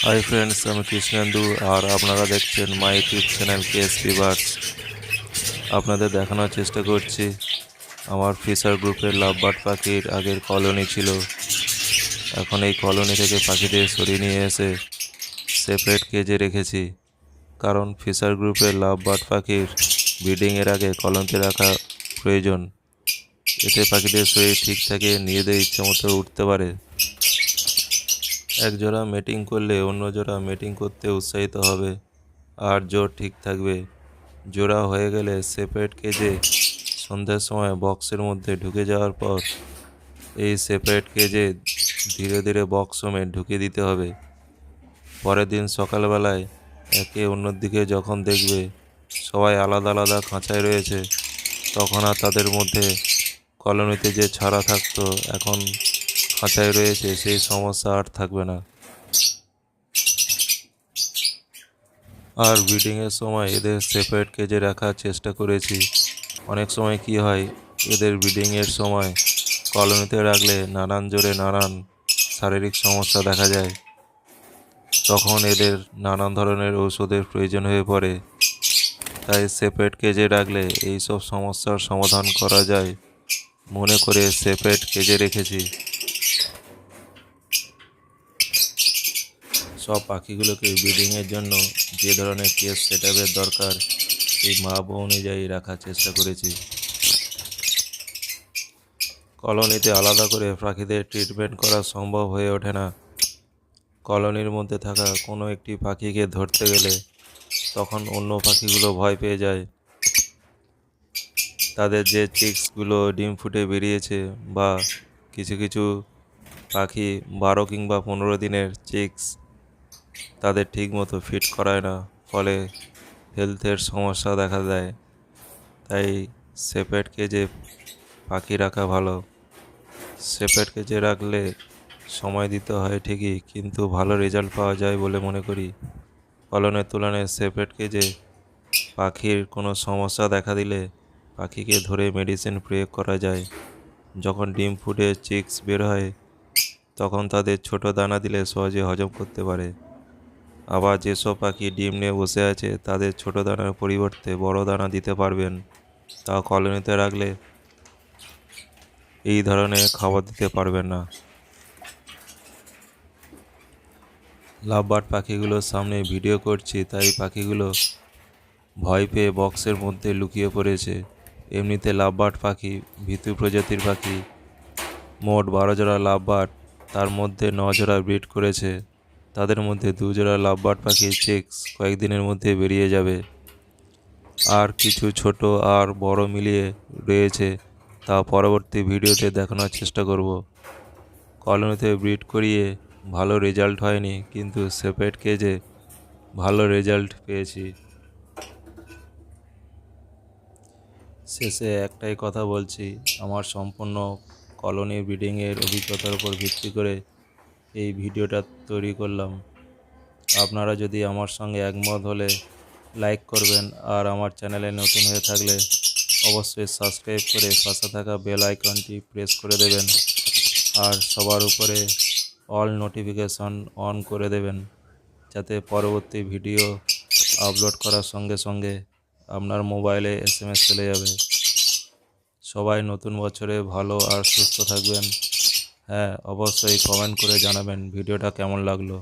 Hi friends, আমি কৃষ্ণেন্দু আর আপনারা দেখছেন my YouTube channel KSP birds. আপনাদের দেখানোর চেষ্টা করছি আমার ফিশার গ্রুপের লাভ বার্ড পাখির আগের কলোনি ছিল। এখন এই কলোনি থেকে পাখিদের সরিয়ে নিয়ে এসে সেপারেট কেজে রেখেছি, কারণ ফিশার গ্রুপের লাভ বার্ড পাখির ব্রিডিংয়ের আগে কলোনিতে রাখা প্রয়োজন। এতে পাখিদের শরীর ঠিক থাকে, নিজেদের ইচ্ছে মতো উঠতে পারে। এক জোড়া মেটিং করলে অন্য জোড়া মেটিং করতে উৎসাহিত হবে আর জোর ঠিক থাকবে। জোড়া হয়ে গেলে সেপারেট কেজে সন্ধ্যার সময় বক্সের মধ্যে ঢুকে যাওয়ার পর এই সেপারেট কেজে ধীরে ধীরে বক্সমে ঢুকিয়ে দিতে হবে। পরের দিন সকালবেলায় একে অন্যর দিকে যখন দেখবে সবাই আলাদা আলাদা খাঁচায় রয়েছে, তখন আর তাদের মধ্যে কলোনিতে যে ছাড়া থাকতো এখন খাঁচায় রয়েছে, সেই সমস্যা আর থাকবে না। আর ব্রিডিংয়ের সময় এদের সেপারেট কেজে রাখার চেষ্টা করেছি। অনেক সময় কি হয়, এদের ব্রিডিংয়ের সময় কলোনিতে রাখলে নানান জোরে নানান শারীরিক সমস্যা দেখা যায়, তখন এদের নানান ধরনের ঔষধের প্রয়োজন হয়ে পড়ে। তাই সেপারেট কেজে রাখলে এই সব সমস্যার সমাধান করা যায় মনে করে সেপারেট কেজে রেখেছি। সব পাখিগুলোকে ব্রিডিংয়ের জন্য যে ধরনের কেজ সেটআপের দরকার সেই মাপ অনুযায়ী রাখার চেষ্টা করেছি। কলোনিতে আলাদা করে পাখিদের ট্রিটমেন্ট করা সম্ভব হয়ে ওঠে না। কলোনির মধ্যে থাকা কোনো একটি পাখিকে ধরতে গেলে তখন অন্য পাখিগুলো ভয় পেয়ে যায়। তাদের যে চিক্সগুলো ডিম ফুটে বেরিয়েছে, বা কিছু কিছু পাখি 12 কিংবা 15 দিনের চিক্স তাদের ঠিক মতো ফিট করায় না, ফলে হেলথের সমস্যা দেখা দেয়। তাই সেপারেট কেজে পাখি রাখা ভালো। সেপারেট কেজে রাখলে সময় দিতে হয় ঠিকই, কিন্তু ভালো রেজাল্ট পাওয়া যায় বলে মনে করি। কলোনির তুলনায় সেপারেট কেজে পাখির কোনো সমস্যা দেখা দিলে পাখিকে ধরে মেডিসিন প্রয়োগ করা যায়। যখন ডিম ফুটে চিক্স বের হয় তখন তাদের ছোট দানা দিলে সহজে হজম করতে পারে। আবার যেসব পাখি ডিম নিয়ে বসে আছে তাদের ছোট দানার পরিবর্তে বড় দানা দিতে পারবেন। তা কলোনিতে রাখলে এই ধরনের খাবার দিতে পারবেন না। লাভ বার্ড পাখিগুলোর সামনে ভিডিও করছি, তাই পাখিগুলো ভয় পেয়ে বক্সের মধ্যে লুকিয়ে পড়েছে। এমনিতে লাভ বার্ড পাখি ভীতু প্রজাতির পাখি। মোট 12 জোড়া লাভ বার্ড, তার মধ্যে 9 জোড়া ব্রিড করেছে। তাদের মধ্যে 2 জোড়া লাভ বার্ড পাখির চিক্স কয়েকদিনের মধ্যে বেরিয়ে যাবে। আর কিছু ছোট আর বড় মিলিয়ে রয়েছে, তা পরবর্তী ভিডিওতে দেখানোর চেষ্টা করব। কলোনিতে ব্রিড করিয়ে ভালো রেজাল্ট হয়নি, কিন্তু সেপারেট কেজে ভালো রেজাল্ট পেয়েছি। শেষে একটাই কথা বলছি, আমার সম্পূর্ণ কলোনি ব্রিডিংয়ের অভিজ্ঞতার উপর ভিত্তি করে এই ভিডিওটা তৈরি করলাম। আপনারা যদি আমার সঙ্গে একমত হলে লাইক করবেন, আর আমার চ্যানেলে নতুন হয়ে থাকলে অবশ্যই সাবস্ক্রাইব করে পাশে থাকা বেল আইকনটি প্রেস করে দেবেন, আর সবার উপরে অল নোটিফিকেশন অন করে দেবেন, যাতে পরবর্তী ভিডিও আপলোড করার সঙ্গে সঙ্গে আপনার মোবাইলে SMS চলে যাবে। সবাই নতুন বছরে ভালো আর সুস্থ থাকবেন। হ্যাঁ, অবশ্যই কমেন্ট করে জানাবেন ভিডিওটা কেমন লাগলো।